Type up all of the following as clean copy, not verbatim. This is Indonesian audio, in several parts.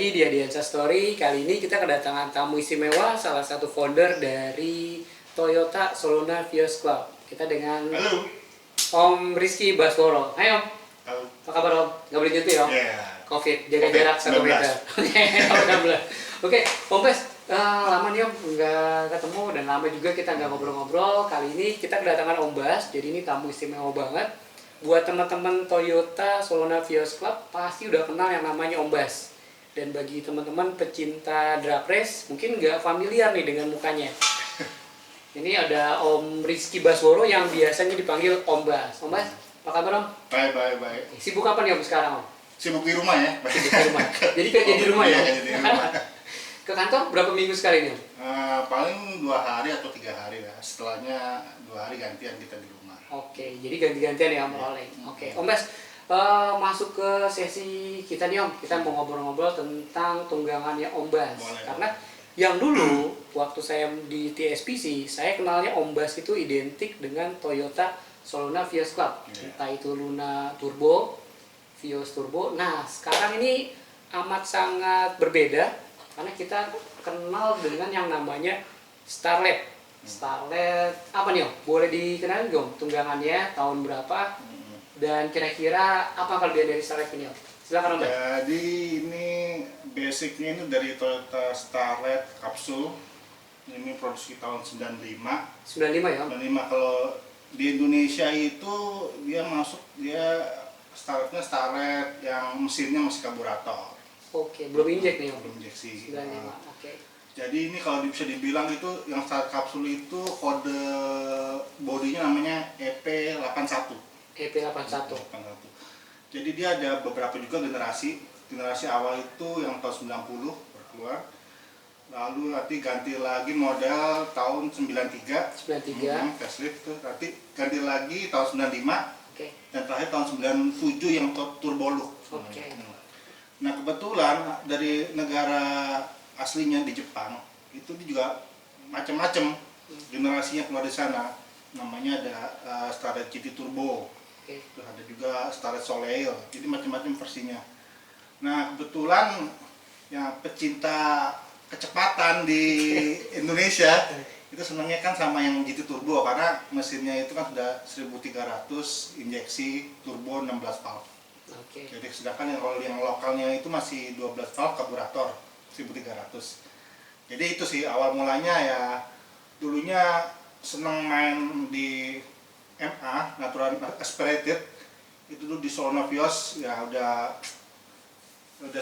lagi di Adiansa Story. Kali ini kita kedatangan tamu istimewa, salah satu founder dari Toyota Soluna Vios Club. Kita dengan Halo. Om Rizky Basworo. Hai Om. Halo. Apa kabar Om? Nggak boleh nyetir Om? Yeah. Covid, jaga Covid, jarak 1 meter. 19. Oke, Om Bes, lama nih Om nggak ketemu dan lama juga kita nggak ngobrol-ngobrol. Kali ini kita kedatangan Om Bas, jadi ini tamu istimewa banget. Buat teman-teman Toyota Soluna Vios Club pasti udah kenal yang namanya Om Bas. Dan bagi teman-teman pecinta drag race mungkin nggak familiar nih dengan mukanya. Ini ada Om Rizky Basworo yang biasanya dipanggil Om Bas. Om Bas, apa kabar Om? Baik. Sibuk apa nih Om sekarang Om? Sibuk di rumah ya. Sibuk di rumah. Jadi kerja di rumah ya? Iya, kerja di rumah. Ke kantor berapa minggu sekali nih Om? Paling 2 hari atau 3 hari lah. Setelahnya 2 hari gantian kita di rumah. Oke, jadi ganti-gantian ya Om Oleh. Oke, Om Bas, masuk ke sesi kita nih Om. Kita mau ngobrol-ngobrol tentang tunggangannya Om Bas. Boleh. Karena yang dulu waktu saya di TSPC, saya kenalnya Om Bas itu identik dengan Toyota Soluna Vios Club. Yeah. Entah itu Luna Turbo, Vios Turbo. Nah, sekarang ini amat sangat berbeda karena kita kenal dengan yang namanya Starlet. Starlet apa nih Om? Boleh dikenalin Om tunggangannya tahun berapa dan kira-kira apa kelebihan dari Starlet ini Om? Silakan Om. Jadi ini basicnya ini dari Toyota Starlet Capsule. Ini produksi tahun 95. 95 ya Om? 95. Kalau di Indonesia itu dia Starletnya Starlet yang mesinnya masih karburator. Oke, belum injek nih Om? Belum injeksi. 95, oke. Jadi ini kalau bisa dibilang itu yang Starlet kapsul itu kode bodinya namanya EP81. EP81. Jadi dia ada beberapa juga generasi. Generasi awal itu yang tahun 90 baru keluar. Lalu nanti ganti lagi model tahun 93. 93. Facelift tuh. Nanti ganti lagi tahun 95. Oke. Dan terakhir tahun 97 yang turbo look. Oke. Nah kebetulan dari negara aslinya di Jepang itu juga macam-macam generasinya keluar di sana. Namanya ada Starlet GT Turbo. Oke. Terus ada juga Starlet Soleil. Jadi macam-macam versinya. Nah kebetulan yang pecinta kecepatan di Indonesia itu senangnya kan sama yang GT Turbo karena mesinnya itu kan sudah 1300 injeksi turbo 16 valve. Oke. Jadi sedangkan yang lokalnya itu masih 12 valve karburator 1300. Jadi itu sih awal mulanya ya, dulunya seneng main di MA Natural Aspirated itu dulu di Soluna Vios ya udah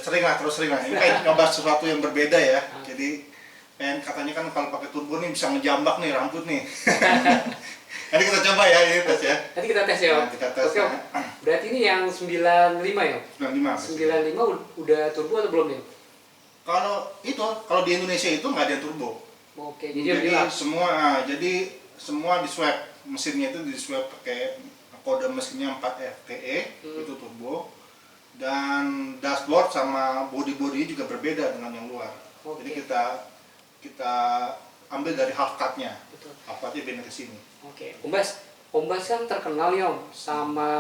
sering lah. Ini kayak nyoba sesuatu yang berbeda ya. Jadi katanya kan kalau pakai turbo nih bisa ngejambak nih rambut nih. Nanti kita coba ya ini tes ya. Nanti kita tes ya Om? Nah, kita tes. Oke Om. Berarti ini yang 95 ya Om? 95. 95 udah turbo atau belum nih Om? Kalau di Indonesia itu nggak ada turbo. Oke, jadi semua di swap, mesinnya itu di swap pakai kode mesinnya 4 FTE itu turbo, dan dashboard sama body juga berbeda dengan yang luar. Oke. Jadi kita ambil dari half cut-nya, Betul. half cut-nya pindah ke sini. Oke, Om Bas kan terkenal ya Om sama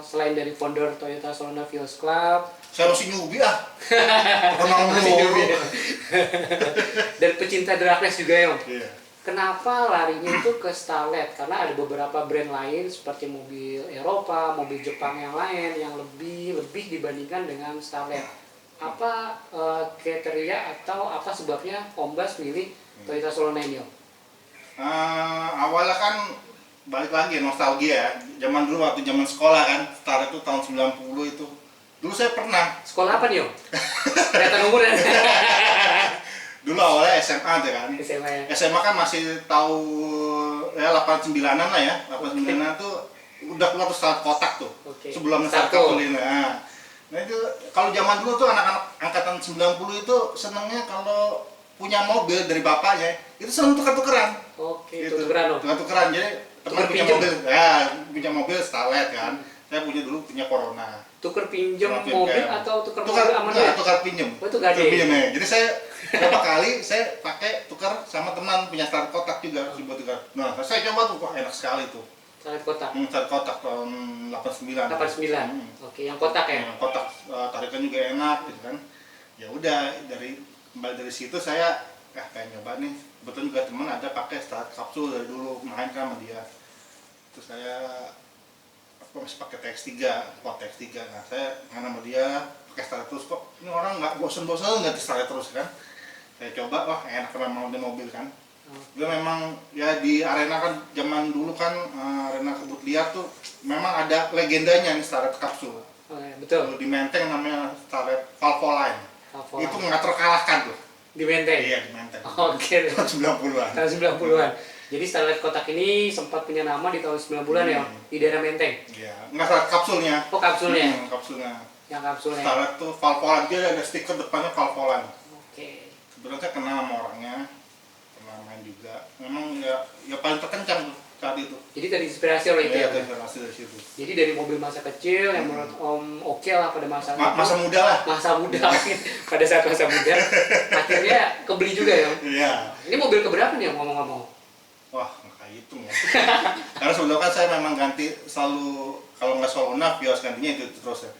selain dari founder Toyota Soluna Vios Club. Saya masih newbie terkenal Masih dulu. newbie ya. Dan pecinta drag race juga ya Om. Iya. Kenapa larinya itu ke Starlet? Karena ada beberapa brand lain seperti mobil Eropa, mobil Jepang yang lain yang lebih dibandingkan dengan Starlet. Apa kriteria atau apa sebabnya Om Bas milih Toyota Soluna ini Om? Awalnya kan balik lagi nostalgia ya. Zaman dulu waktu zaman sekolah kan, Starlet itu tahun 90 itu. Dulu saya pernah. Sekolah apa nih Om? Kelihatan umur ya? Dulu awalnya SMA tuh kan. SMA ya? SMA kan masih tahu ya 89-an lah ya. 89-an tuh udah keluar tuh Starlet kotak tuh. Oke. Sebelum Starlet kapsul. Nah itu kalau zaman dulu tuh anak-anak angkatan 90 itu senengnya kalau punya mobil dari bapaknya itu seneng tuker-tukeran. Oke, Gitu. tuker-tukeran Om. Tuker-tukeran, jadi teman punya pinjem. mobil, punya mobil Starlet kan. Saya punya Corona. Tuker pinjem Sama mobil Pinkem. atau tuker mobil sama dia? Tukar pinjem. Oh, itu gade. Tukar pinjem ya. Jadi saya berapa kali saya pakai tukar sama teman punya Starlet kotak juga buat tukar. Nah, saya coba tuh, kok enak sekali tuh. Starlet kotak. Starlet kotak tahun 89. 89. Oke, yang kotak ya? Kotak tarikan juga enak gitu kan. Ya udah kembali dari situ saya kayak nyoba nih, kebetulan juga teman ada pakai start kapsul dari dulu, main kan sama dia. Terus saya masih pakai TX3, pot TX3. Nah saya main sama dia pakai start terus, kok ini orang nggak bosan-bosan nggak di start terus kan. Saya coba, wah enak memang di mobil kan. Dia memang ya di arena kan zaman dulu kan, arena kebut liar tuh memang ada legendanya nih Starlet kapsul. Oh, ya, betul. Di Menteng namanya Starlet Valvoline. Valvoline. Itu nggak terkalahkan tuh. Di Menteng? Iya di Menteng. Oke. Tahun 90-an. Tahun 90-an. Jadi Starlet kotak ini sempat punya nama di tahun 90-an ya, di daerah Menteng? Iya, nggak Starlet kapsulnya. Oh kapsulnya? Kapsulnya. Yang kapsulnya? Starlet tuh Valvoline, dia ada stiker depannya Valvoline. Oke. Sebenarnya saya kenal sama orangnya, pernah main juga. Memang ya paling terkencang tuh saat itu. Jadi terinspirasi oleh itu Iya, ya? terinspirasi dari situ. Jadi dari mobil masa kecil yang menurut Om oke lah pada masa Masa muda lah. masa muda pada saat masa muda akhirnya kebeli juga ya Om? Iya. Ini mobil keberapa nih Om ngomong-ngomong? Wah, nggak hitung ya. Karena sebelumnya kan saya memang ganti selalu, kalau nggak Solona, Vios gantinya itu terus ya.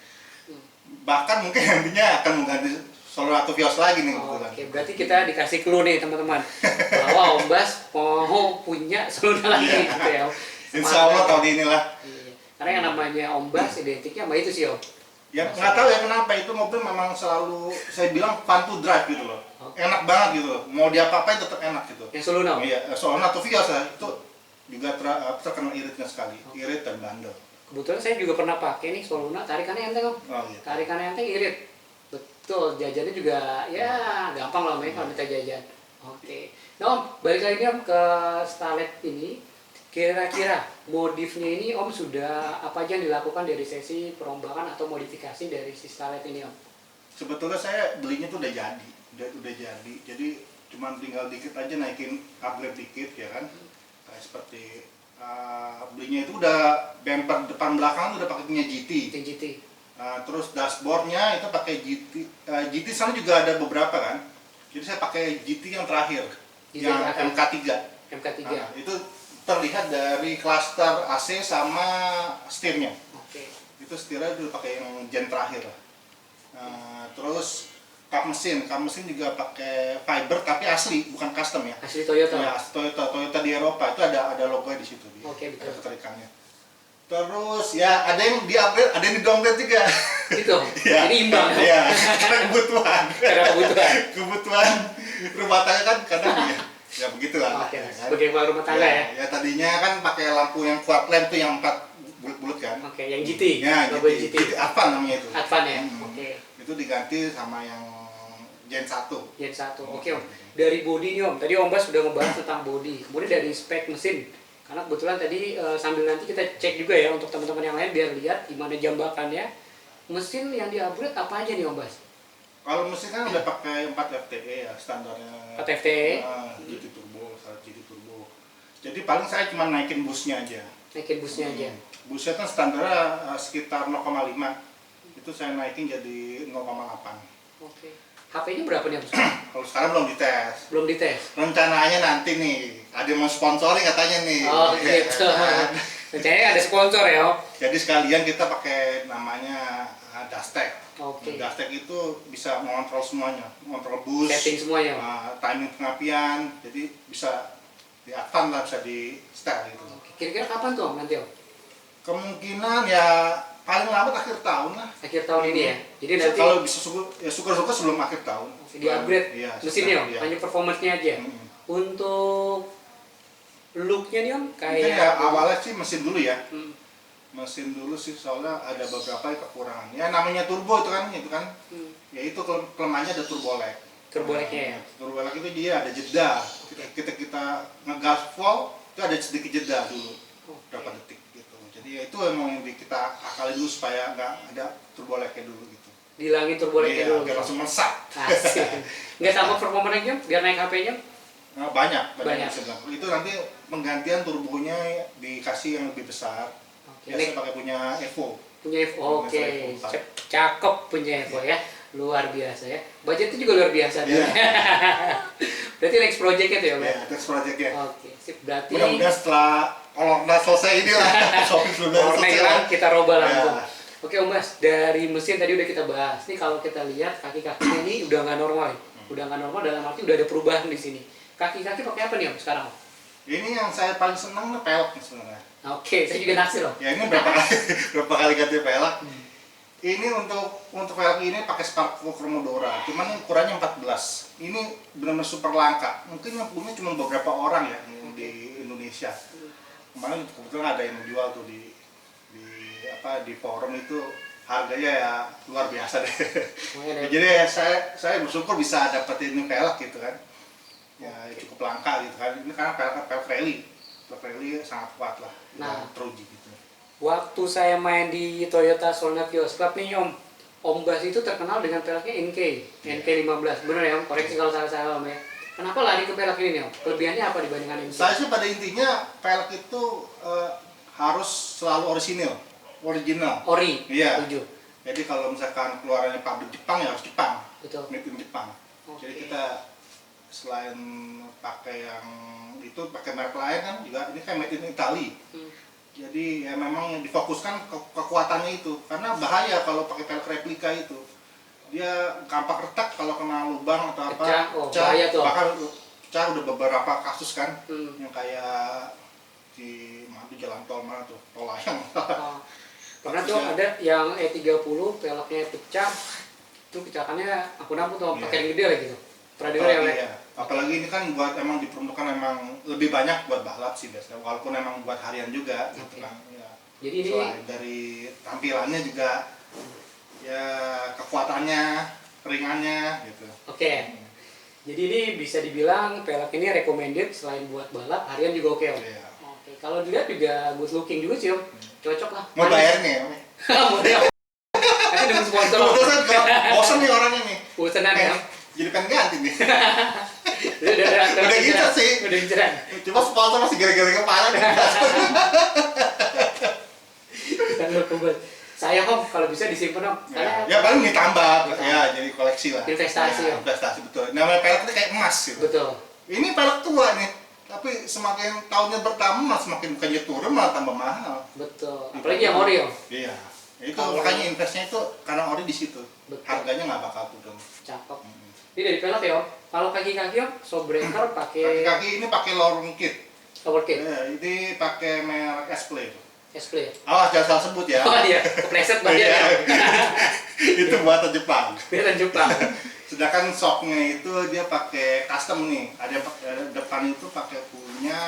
Bahkan mungkin gantinya akan mengganti Solona atau Vios lagi nih kebetulan. Oke, berarti kita dikasih clue nih teman-teman bahwa Om Bas mau punya Solona lagi gitu ya Om. Insya Allah tahun inilah. Iya. Karena yang namanya Om Bas identiknya sama itu sih Om. Ya nggak tahu ya kenapa itu mobil memang selalu saya bilang fun to drive gitu loh. Oke. Enak banget gitu loh. Mau diapa-apain tetap enak gitu. Yang Solona Om? Iya, Solona atau Vios ya, itu juga terkenal iritnya sekali. Irit dan bandel. Kebetulan saya juga pernah pakai nih Soluna, tarikannya enteng Om. Oh iya. Tarikannya enteng irit. Betul, jajannya juga ya gampang lah Om kalau minta jajan. Oke. Nah Om, balik lagi nih Om ke Starlet ini. Kira-kira modifnya ini Om sudah apa aja yang dilakukan dari sesi perombakan atau modifikasi dari si Starlet ini Om? Sebetulnya saya belinya tuh udah jadi, udah jadi. Jadi cuman tinggal dikit aja naikin upgrade dikit ya kan. Kayak seperti belinya itu udah bumper depan belakang tuh udah pakai punya GT. GT. Terus dashboardnya itu pakai GT. GT sana juga ada beberapa kan. Jadi saya pakai GT yang terakhir, GT yang terakhir. MK3. MK3. Itu terlihat dari cluster AC sama setirnya. Oke. Itu setirnya udah pakai yang gen terakhir lah. Terus kap mesin juga pakai fiber tapi asli, bukan custom ya. Asli Toyota. Ya, asli Toyota di Eropa itu ada logonya di situ. Oke, betul. Ada keterikannya. Terus ya ada yang di-upgrade, ada yang di-downgrade juga. Gitu. Ya. Jadi imbang. Iya, karena kebutuhan. Karena kebutuhan. Kebutuhan rumah tangga kan kadang ya begitulah. Oke, Ya kan? sebagai kepala rumah tangga ya. Ya tadinya kan pakai lampu yang quad lamp tuh yang 4 bulat-bulat kan. Oke, yang GT. Ya, Logo GT. GT Advan namanya itu. Advan ya. Hmm. Oke. Itu diganti sama yang Gen 1. Gen 1. Oke Om. Dari bodi nih Om. Tadi Om Bas sudah ngebahas tentang bodi. Kemudian dari spek mesin. Karena kebetulan tadi sambil nanti kita cek juga ya untuk teman-teman yang lain biar lihat gimana jambakannya. Mesin yang di-upgrade apa aja nih Om Bas? Kalau mesin kan udah pakai 4 FTE ya standarnya. 4 FTE. GT turbo, GT turbo. Jadi paling saya cuma naikin busnya aja. Naikin busnya aja. Busnya kan standarnya sekitar 0,5. Itu saya naikin jadi 0,8. Oke. HP-nya berapa nih Om? Kalau sekarang belum dites. Belum dites. Rencananya nanti nih, ada yang mau sponsori katanya nih. Oh Ya, gitu. kan? Rencananya ada sponsor ya Om? Jadi sekalian kita pakai namanya Dastec. Oke. Dastec itu bisa mengontrol semuanya, mengontrol bus, Setting semuanya Om? timing pengapian, jadi bisa di advance lah, bisa di setel gitu. Oke. Kira-kira kapan tuh Om nanti Om? Kemungkinan ya paling lambat akhir tahun lah. Akhir tahun ini ya? Jadi nanti Kalau bisa syukur-syukur sebelum akhir tahun. di-upgrade Iya, mesinnya Om? iya. Hanya performance-nya aja? Mm-mm. Untuk look-nya nih Om? Mungkin Kayak ya awalnya sih mesin dulu ya. Hmm. Mesin dulu sih soalnya ada beberapa kekurangan. Ya namanya turbo itu kan. Hmm. Ya itu kelemahannya ada turbo lag. Turbo lag-nya ya? Turbo lag itu dia ada jeda. Kita ngegas full itu ada sedikit jeda dulu. Oke. Berapa detik gitu. Jadi ya itu emang yang kita akali dulu supaya nggak ada turbo lag-nya dulu gitu. Dihilangin turbo lag-nya Iya, dulu? biar langsung melesat. Asik. Nggak sama performa lag-nya? Biar naik HP-nya? Nah, banyak Banyak. yang bisa bilang. Itu nanti penggantian turbonya dikasih yang lebih besar. Oke. Biasa pakai punya Evo. Punya Evo, oke. Evo. Cakep punya Evo ya. Luar biasa ya. Budgetnya juga luar biasa. Iya. Berarti next project-nya tuh ya Om? Ya, next project-nya. Oke, sip. Berarti Mudah-mudahan setelah Orna selesai ini lah, Shopee sudah warna selesai. hilang kita roba Ya. langsung. Oke Om Bas, dari mesin tadi udah kita bahas. Nih kalau kita lihat kaki-kakinya ini udah nggak normal ya. Udah nggak normal dalam arti udah ada perubahan di sini. Kaki-kaki pakai apa nih Om sekarang? Ini yang saya paling senang nih pelek nih sebenarnya. Oke, saya juga naksir Om. Ya ini berapa kali berapa kali ganti pelek. Ini untuk pelek ini pakai Spark Cromodora, cuman ukurannya 14. Ini benar-benar super langka. Mungkin yang punya cuma beberapa orang ya di Indonesia. Kemarin kebetulan ada yang jual tuh di forum itu, harganya ya luar biasa deh. Ya, jadi ya saya bersyukur bisa dapetin ini pelek gitu kan. Ya cukup langka gitu kan. Ini karena pelek rally sangat kuat lah. Nah, teruji gitu. waktu saya main di Toyota Solana Vios Club nih Om, Om Bas itu terkenal dengan peleknya NK15. Bener ya Om? Koreksi kalau salah Om ya. Kenapa lari ke pelek ini nih Om? Kelebihannya apa dibandingkan NK? Saya sih pada intinya pelek itu harus selalu original. Ori, Iya. setuju. Jadi kalau misalkan keluarannya pabrik Jepang ya harus Jepang. Betul. Made in Jepang. Oke. Jadi kita selain pakai yang itu pakai merek lain kan juga ini kayak made in Italy. Jadi ya memang yang difokuskan kekuatannya itu, karena bahaya kalau pakai pelek replika itu. Dia gampang retak kalau kena lubang atau apa. Bahaya tuh. Bahkan pecah udah beberapa kasus kan. Hmm. Yang kayak di jalan tol mana tuh, tol layang. Oh. Karena tuh ada yang E30 peleknya pecah, itu kecakannya ampun-ampun tuh pakai yang gede lagi tuh. Pernah dengar ya? Iya. Apalagi ini kan buat emang diperuntukkan emang lebih banyak buat balap sih biasanya, walaupun emang buat harian juga gitu kan. Ya. Jadi ini Selain dari tampilannya juga ya kekuatannya, ringannya gitu. Oke. Jadi ini bisa dibilang pelek ini recommended selain buat balap, harian juga oke Om. Iya. Oke. Kalau dilihat juga good looking juga sih Om. Cocok lah. Mau bayar nih? Model. Nanti dengan sponsor Om. Bosan nih orangnya nih. Bosenan ya. Jadi pengen ganti nih. Udah gitu sih. Udah inceran. Cuma sponsor masih gara-gara kepala nih. Saya Om kalau bisa disimpan Om. Ya paling ditambah ya jadi koleksi lah. Investasi ya. Investasi betul. Namanya pelek itu kayak emas gitu. Betul. Ini pelek tua nih. Tapi semakin tahunnya bertambah semakin bukannya turun malah tambah mahal. Betul. Apalagi yang ori Om. Iya. Itu makanya investnya itu karena ori di situ. Betul. Harganya nggak bakal turun. Cakep. Ini dari pelek ya Om. Kalau kaki-kaki Om, shockbreaker pakai Kaki-kaki ini pakai lowering kit. lower kit. Ini pakai merek S-Play. S-Play. Awas jangan salah sebut ya. Oh iya, kepleset bagian ya. Itu buatan Jepang. Buatan Jepang. Sedangkan shocknya itu dia pakai custom nih. Ada depan itu pakai punya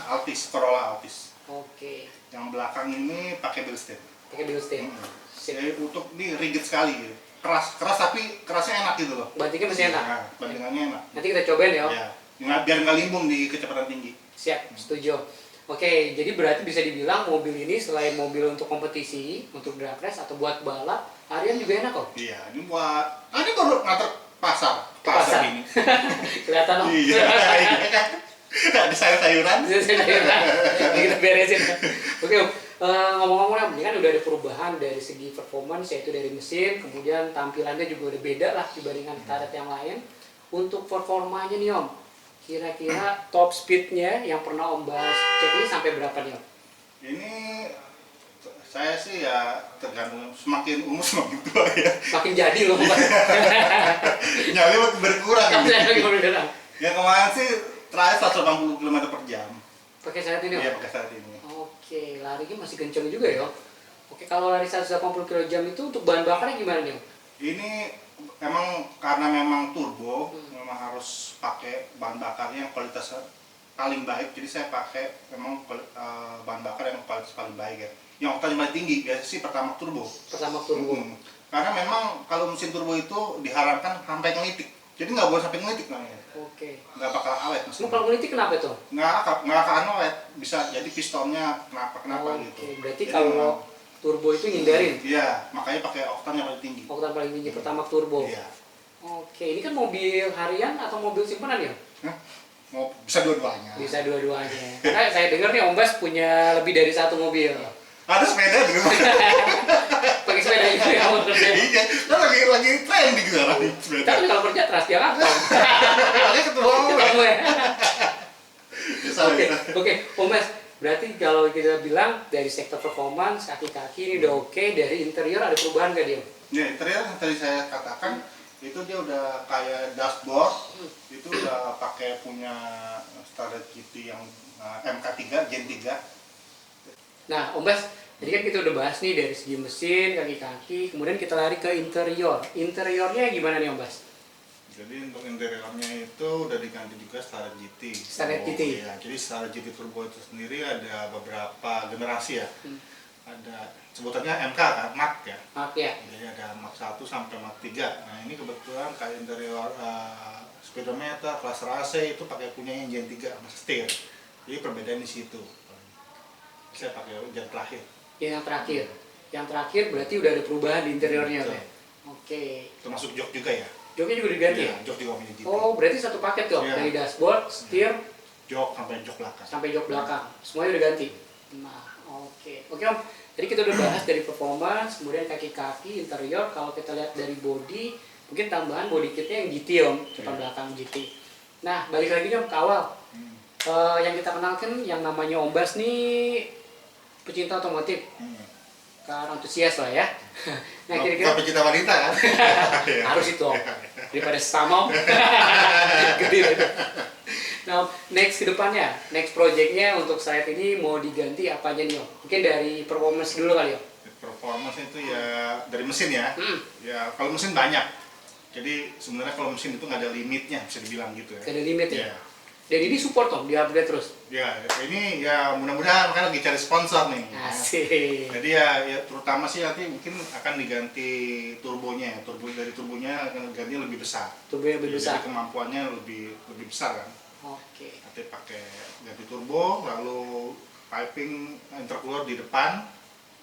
Altis, Corolla Altis. Oke. Yang belakang ini pakai Bilstein. Pakai Bilstein. Jadi untuk ini rigid sekali. Keras tapi kerasnya enak gitu loh. Bantingnya masih enak. Nah, bantingannya enak. Nanti kita cobain ya Om. Ya. Biar nggak limbung di kecepatan tinggi. Siap, setuju. Oke, jadi berarti bisa dibilang mobil ini selain mobil untuk kompetisi, untuk drag race atau buat balap, harian juga enak kok. Iya, ini buat ini baru nganter pasar ini. Kelihatan Om. Iya. Ada sayur-sayuran. Kita beresin. Oke Om, ngomong-ngomong Om, ini kan udah ada perubahan dari segi performance, yaitu dari mesin, kemudian tampilannya juga udah beda lah dibandingkan karet yang lain. Untuk performanya nih Om, kira-kira top speednya yang pernah Om Bas cek ini sampai berapa nih Om? Ini saya sih ya tergantung semakin umur semakin tua ya. Makin jadi loh Om Bas. Nyali makin berkurang. Gitu. Ya kemarin sih terakhir 180 km per jam. Pakai saat ini Om? Iya pakai saat ini. Oke, larinya masih kenceng juga ya Om? Oke, kalau lari 180 km itu untuk bahan bakarnya gimana nih Om? Ini emang karena memang turbo, memang harus pakai bahan bakarnya yang kualitas paling baik. Jadi saya pakai memang bahan bakar yang kualitas paling baik ya. Yang oktannya paling tinggi biasanya sih pertama turbo. Pertama turbo. Karena memang kalau mesin turbo itu diharapkan sampai ngelitik. Jadi nggak boleh sampai ngelitik namanya. Oke. Nggak bakal awet mesin. Kalau ngelitik kenapa tuh? Nggak akan awet. Bisa jadi pistonnya kenapa gitu. Oke, berarti Jadi kalau turbo itu hindarin? Iya, makanya pakai oktan yang paling tinggi. Oktan paling tinggi pertama turbo. Iya. Oke, ini kan mobil harian atau mobil simpanan ya? Mau bisa dua-duanya. Bisa dua-duanya. Karena saya dengar nih Om Bas punya lebih dari satu mobil. Ada sepeda di rumah. Pakai sepeda juga ya motornya. Iya, kan lagi tren di Gudang sepeda. Tapi kalau kerja teras Jakarta. Makanya ketemu. Ketemu ya. Bisa, Oke, bisa. oke, Om Bas. Berarti kalau kita bilang dari sektor performance, kaki-kaki ini udah oke, dari interior ada perubahan nggak dia? Ya, interior yang tadi saya katakan itu dia udah kayak dashboard, itu udah pakai punya Starlet GT yang MK3 Gen 3. Nah, Om Bas, jadi kan kita udah bahas nih dari segi mesin, kaki-kaki, kemudian kita lari ke interior. Interiornya gimana nih Om Bas? Jadi untuk interiornya itu udah diganti juga Starlet GT. Starlet GT. Ya, jadi Starlet GT Turbo itu sendiri ada beberapa generasi ya. Ada sebutannya MK kan, Mark ya. Mark ya. Jadi ada Mark 1 sampai Mark 3. Nah, ini kebetulan kayak interior speedometer, cluster AC itu pakai punya yang Gen 3 sama setir. Jadi perbedaan di situ. Saya pakai yang terakhir. Yang terakhir. Yang terakhir berarti udah ada perubahan di interiornya Betul. ya. Oke. Termasuk jok juga ya. Joknya juga diganti ya? Jok juga punya GT. Oh, berarti satu paket tuh, Iya. dari dashboard, setir, Jok sampai jok belakang. sampai jok belakang. Semuanya udah ganti. Nah, oke. Oke Om, jadi kita udah bahas dari performance, kemudian kaki-kaki, interior. Kalau kita lihat dari body, mungkin tambahan body kitnya yang GT Om, depan belakang GT. Nah, balik lagi nih Om ke awal. Yang kita kenalkan yang namanya Om Bas nih pecinta otomotif, kan antusias lah ya. Nah, kira-kira Sampai cinta wanita kan? harus itu Om, daripada sama Om. Gede itu. Nah, next ke depannya, next projectnya untuk saat ini mau diganti apa aja nih Om? Mungkin dari performance dulu kali Om. Performance itu ya dari mesin ya. Ya kalau mesin banyak. Jadi sebenarnya kalau mesin itu nggak ada limitnya, bisa dibilang gitu ya. Gak ada limit ya? Iya. Dan ini support Om, di-upgrade terus? Ya, ini ya mudah-mudahan kan lagi cari sponsor nih. Asik. Jadi ya terutama sih nanti mungkin akan diganti turbonya ya. Dari turbonya akan diganti lebih besar. Turbo yang lebih besar? Jadi kemampuannya lebih besar kan. Oke. Nanti pakai ganti turbo, lalu piping intercooler di depan.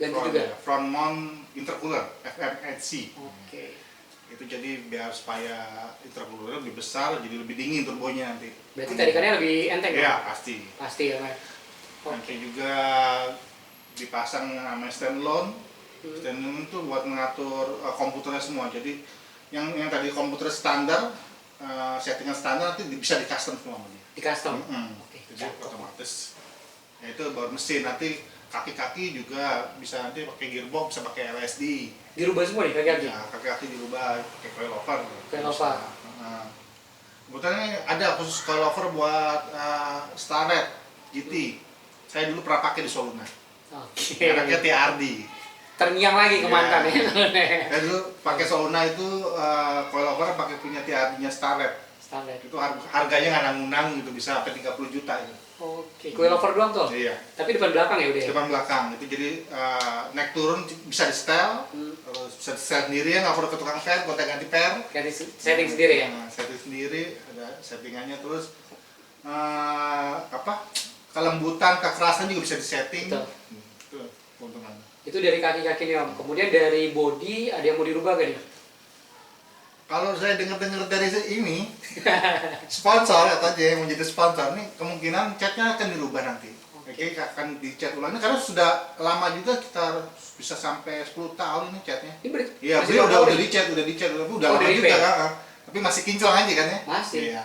Ganti juga? Front mount intercooler, FMHC. Oke. Itu jadi biar supaya intercooler lebih besar, jadi lebih dingin turbonya nanti. Berarti tarikannya lebih enteng Iya, Om? pasti. Pasti ya Mas? Nanti juga dipasang sama standalone. Standalone itu buat mengatur komputernya semua. Jadi yang tadi komputer standar, settingan standar nanti bisa di custom semua sama dia. Di custom? Oke, jadi cakep. otomatis. Ya itu baru mesin. Nanti kaki-kaki juga bisa nanti pakai gearbox, bisa pakai LSD. Dirubah semua nih kaki-kaki? Ya, kaki-kaki dirubah pakai coilover. Coilover. Kebetulan ada khusus coilover buat Starlet GT. Saya dulu pernah pakai di Soluna. Oke. Mereknya TRD. Terngiang lagi ke Iya. mantan ya? Saya dulu pakai Soluna itu coilover pakai punya TRD-nya Starlet. Standar. Itu harganya nggak nanggung gitu, bisa sampai 30 juta itu. Oke. Coilover doang tuh? Iya. Tapi depan belakang ya udah? Depan belakang itu jadi naik turun bisa di setel, terus bisa di setel sendiri ya, nggak perlu ke tukang per, gonta ganti per. Ganti setting sendiri ya? Setting sendiri, ada settingannya, terus kelembutan, kekerasan juga bisa disetting. Betul. Itu keuntungannya. Itu dari kaki-kaki nih Om. Kemudian dari body ada yang mau dirubah gak nih? Kalau saya dengar-dengar dari ini sponsor atau aja yang menjadi sponsor nih, kemungkinan catnya akan dirubah nanti. Oke, akan dicat ulang karena sudah lama juga, kita bisa sampai 10 tahun ini catnya. Ini berarti Iya, masih beliau lama udah dicat, tapi udah Oh, lama dari juga repair? kan. Tapi masih kinclong aja kan ya? Masih? Iya.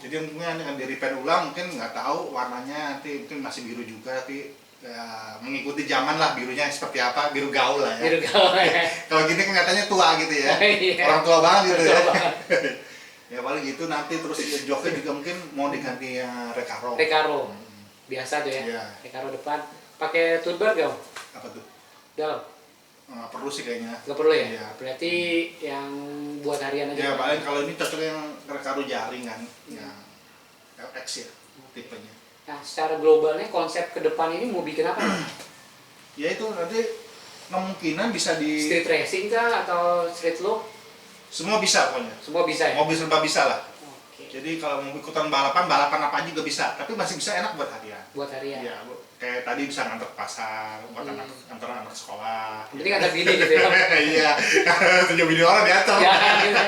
Jadi mungkin akan di repair ulang, mungkin nggak tahu warnanya nanti mungkin masih biru juga, tapi ya, mengikuti zaman lah birunya seperti apa, biru gaul lah ya. Biru gaul ya. Kalau gini kan katanya tua gitu ya. Iya. Orang tua banget gitu Tua ya. banget. Ya paling gitu nanti terus joknya juga mungkin mau diganti Recaro. Recaro. Biasa tuh ya? Iya. Recaro depan. Pakai toolbar gak Om? Apa tuh? Dalam? Nggak perlu sih kayaknya. Gak perlu ya? Iya. Berarti yang buat harian aja? Ya paling kalau ini cocok yang Recaro jaring kan. Ya LX ya tipenya. Nah, secara globalnya konsep ke depan ini mau bikin apa nih? Ya itu nanti kemungkinan bisa di Street racing kah atau street look? semua bisa pokoknya. Semua bisa ya? Mobil serba bisa lah. Oke. Jadi kalau mau ikutan balapan apa aja juga bisa. Tapi masih bisa enak buat harian. Buat harian? Iya, kayak tadi bisa ngantar ke pasar, buat antar anak sekolah. Jadi ngantar bini gitu ya? Iya, 7 video orang diatur. Ya, gitu.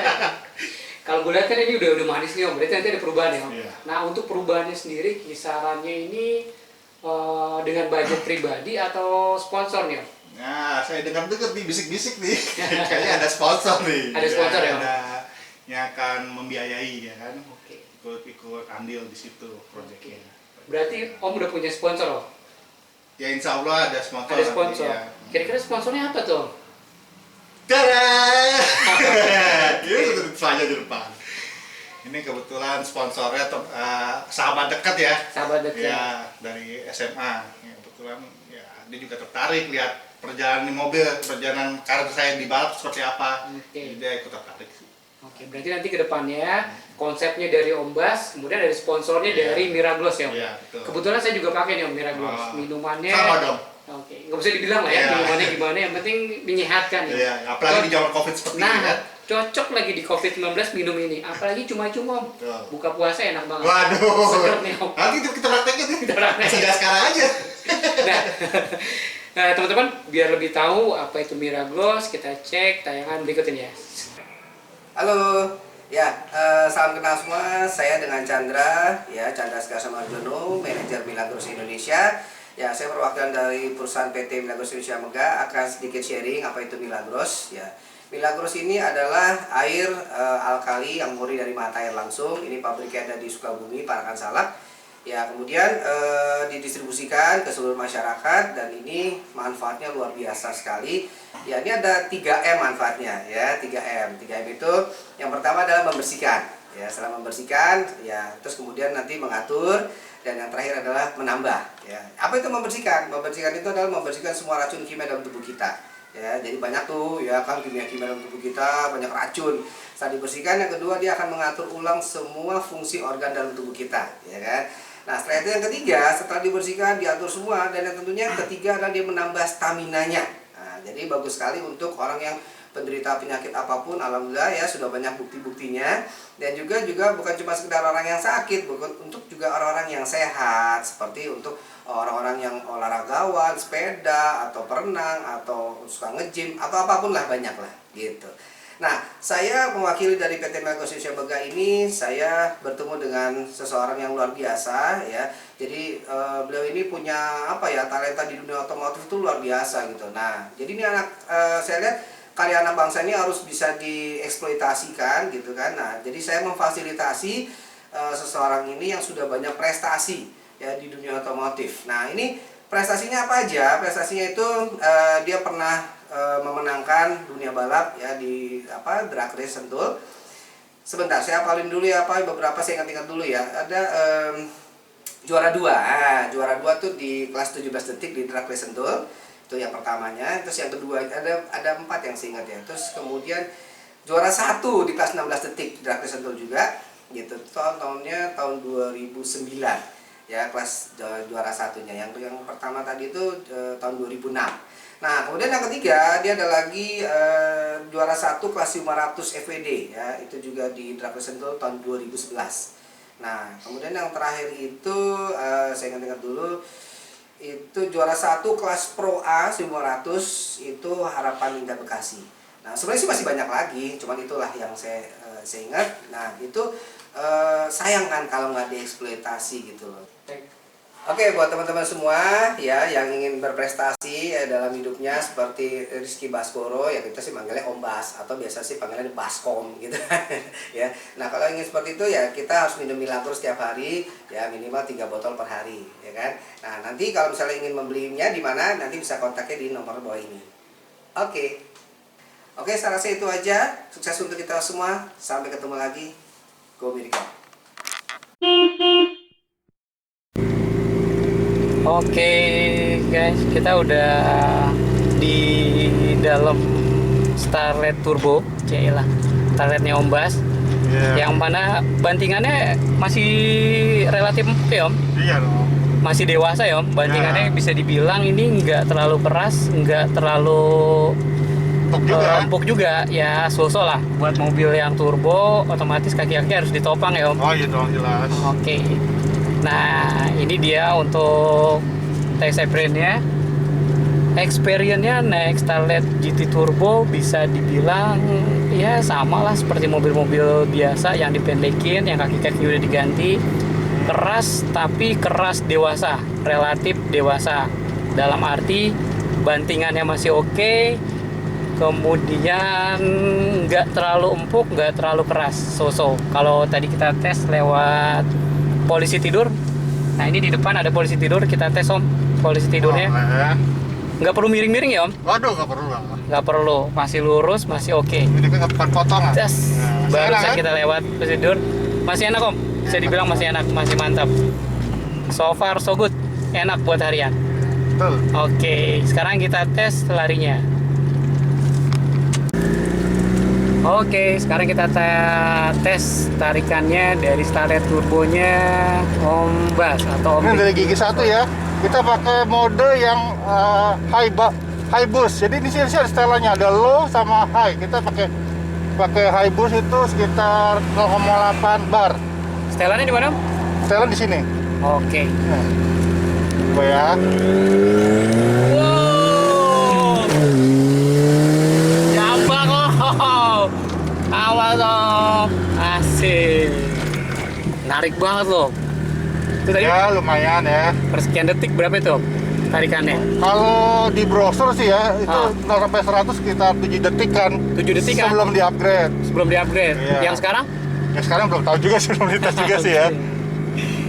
Kalau gue lihat kan ini udah manis nih Om, berarti nanti ada perubahan ya Om? Iya. Nah untuk perubahannya sendiri, kisarannya ini dengan budget pribadi atau sponsor nih Om? Nah, saya dengar-dengar nih bisik-bisik nih, kayaknya ada sponsor nih. Ada sponsor ya, Om? Ada yang akan membiayai ya kan, Oke. ikut andil di situ proyeknya. Berarti Om udah punya sponsor Om? Ya insya Allah ada sponsor. Ada sponsor. Ya. Kira-kira sponsornya apa tuh? Tada! Ini saja di depan. Ini kebetulan sponsornya sahabat dekat ya. Sahabat dekat. Ya, dari SMA. Ya, kebetulan ya dia juga tertarik lihat perjalanan di mobil, perjalanan karir saya di balap seperti apa. Jadi dia ikut tertarik sih. Oke, berarti nanti ke depannya konsepnya dari Ombas, kemudian dari sponsornya dari Miraglos ya, Om? Iya, betul. Kebetulan saya juga pakai nih Om Miraglos. Minumannya sama dong. Oke, nggak bisa dibilang lah ya Iya. minumannya gimana, yang penting menyehatkan ya. Iya, apalagi di zaman Covid seperti Nah, ini kan. cocok lagi di COVID-19 minum ini, apalagi cuma-cuma Om. Betul. Buka puasa enak banget. Waduh. Seger nih Om. Nanti kita praktekin nih. Kita praktekin. Sudah sekarang aja. Nah, nah, teman-teman biar lebih tahu apa itu Miraglos, kita cek tayangan berikut ini ya. Halo, ya salam kenal semua. Saya dengan Chandra, ya Chandra Skasamarjono, manajer Milagros Indonesia. Ya, saya perwakilan dari perusahaan PT Milagros Indonesia Mega akan sedikit sharing apa itu Milagros. Ya, Milagros ini adalah air alkali yang murni dari mata air langsung. Ini pabriknya ada di Sukabumi, Parakan Salak. Ya, kemudian didistribusikan ke seluruh masyarakat dan ini manfaatnya luar biasa sekali. Ya, ini ada 3M manfaatnya ya, 3M. 3M itu yang pertama adalah membersihkan. Ya, setelah membersihkan ya, terus kemudian nanti mengatur dan yang terakhir adalah menambah ya. Apa itu membersihkan? Membersihkan itu adalah membersihkan semua racun kimia dalam tubuh kita. Ya, jadi banyak tuh ya kan kimia-kimia dalam tubuh kita, banyak racun. Setelah dibersihkan, yang kedua dia akan mengatur ulang semua fungsi organ dalam tubuh kita, ya kan? Nah, setelah itu yang ketiga, setelah dibersihkan, diatur semua, dan yang tentunya yang ketiga adalah dia menambah staminanya. Nah, jadi bagus sekali untuk orang yang penderita penyakit apapun, alhamdulillah ya sudah banyak bukti-buktinya. Dan juga bukan cuma sekedar orang yang sakit, bukan untuk juga orang-orang yang sehat, seperti untuk orang-orang yang olahragawan, sepeda atau berenang atau suka nge-gym atau apapun lah, banyak lah gitu. Nah, saya mewakili dari PT Milagros Indonesia Mega ini, saya bertemu dengan seseorang yang luar biasa ya. Jadi beliau ini punya apa ya, talenta di dunia otomotif itu luar biasa gitu. Nah, jadi ini anak saya lihat karya anak bangsa ini harus bisa dieksploitasikan gitu kan. Nah, jadi saya memfasilitasi seseorang ini yang sudah banyak prestasi ya di dunia otomotif. Nah, ini prestasinya apa aja? Prestasinya itu dia pernah memenangkan dunia balap ya di drag race Sentul. Sebentar, saya hafalin dulu ya beberapa saya ingat-ingat dulu ya. Ada juara 2. Juara 2 tuh di kelas 17 detik di drag race Sentul. Itu yang pertamanya. Terus yang kedua ada 4 yang saya ingat ya. Terus kemudian juara 1 di kelas 16 detik di drag race Sentul juga gitu. Tahunnya tahun 2009. Ya, kelas juara satunya. Yang pertama tadi itu tahun 2006. Nah, kemudian yang ketiga dia ada lagi juara 1 kelas 500 FWD ya, itu juga di drag race Sentul tahun 2011. Nah, kemudian yang terakhir itu saya ingat dulu, itu juara 1 kelas Pro A 500 itu Harapan Indah Bekasi. Nah, sebenarnya sih masih banyak lagi, cuman itulah yang saya ingat. Nah, itu sayang kan kalau nggak dieksploitasi gitu loh. Oke, buat teman-teman semua ya yang ingin berprestasi dalam hidupnya seperti Rizky Baskoro, ya kita sih manggilnya Om Bas atau biasa sih panggilannya Baskom gitu ya. Nah, kalau ingin seperti itu ya kita harus minum Milagros setiap hari ya, minimal 3 botol per hari ya kan. Nah, nanti kalau misalnya ingin membelinya di mana, nanti bisa kontaknya di nomor bawah ini. Oke, saya rasa itu aja. Sukses untuk kita semua. Sampai ketemu lagi. Go Miracle. Oke guys, kita udah di dalam Starlet Turbo, cailah Starletnya Ombas, yang mana bantingannya masih relatif empuk ya Om? Iya dong. Masih dewasa ya Om, bantingannya bisa dibilang ini nggak terlalu keras, nggak terlalu empuk juga, ya so-so lah. Buat mobil yang turbo, otomatis kaki-kaki harus ditopang ya Om? Oh iya dong, jelas. Oke. Nah, ini dia untuk test experience-nya naik Starlet GT Turbo bisa dibilang ya sama lah seperti mobil-mobil biasa yang dipendekin, yang kaki-kaki udah diganti. Keras tapi keras dewasa, relatif dewasa. Dalam arti bantingannya masih oke, kemudian nggak terlalu empuk, nggak terlalu keras, so-so. Kalau tadi kita tes lewat polisi tidur Nah ini di depan ada polisi tidur, kita tes om polisi tidurnya. Boleh. Nggak perlu miring-miring ya om? Waduh, nggak perlu lah. Nggak perlu, masih lurus, masih oke. Ini kan bukan potongan. Tes, Nah, barusan kan? kita lewat polisi tidur, masih enak om. Bisa dibilang masih enak, masih mantap. So far so good, enak buat harian. Betul. Oke, sekarang kita tes larinya. Oke, sekarang kita tes tarikannya dari starter turbonya Om Bas atau Om Ini dari Dik. gigi 1 ya. Kita pakai mode yang high boost. Jadi di sini ada setelannya, ada low sama high. Kita pakai high boost itu sekitar 0,8 bar. Setelannya di mana Om? Setelan di sini. Oke. Nah, coba ya. Wow, jambak oh, awas om, asik, narik banget loh. Itu tadi Ya lumayan ya. persekian detik berapa itu Om, tarikannya? Kalau di browser sih ya itu Ah. 0 sampai 100 sekitar 7 detik kan. 7 detik kan? Sebelum di-upgrade. Sebelum di-upgrade. Iya. Yang sekarang? Ya sekarang belum tahu juga sih, belum dites juga sih ya.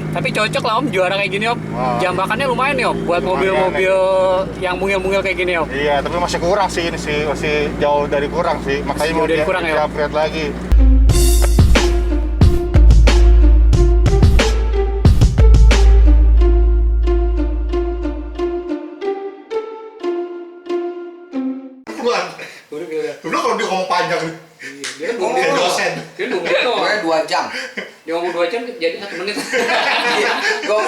Tapi cocok lah Om, juara kayak gini Om. Wah. Jambakannya lumayan nih Om, buat Lumayan, mobil-mobil yang mungil-mungil kayak gini Om. Iya, tapi masih kurang sih ini sih, masih jauh dari kurang sih. Makanya jauh mau dari kurang ya, Om? di-upgrade lagi. Udah kalau dia ngomong panjang nih. Dia Oh. Dia dosen. Dia 2 menit doang. Pokoknya 2 jam. Dia ngomong 2 jam jadi 1 menit. Iya, 2 menit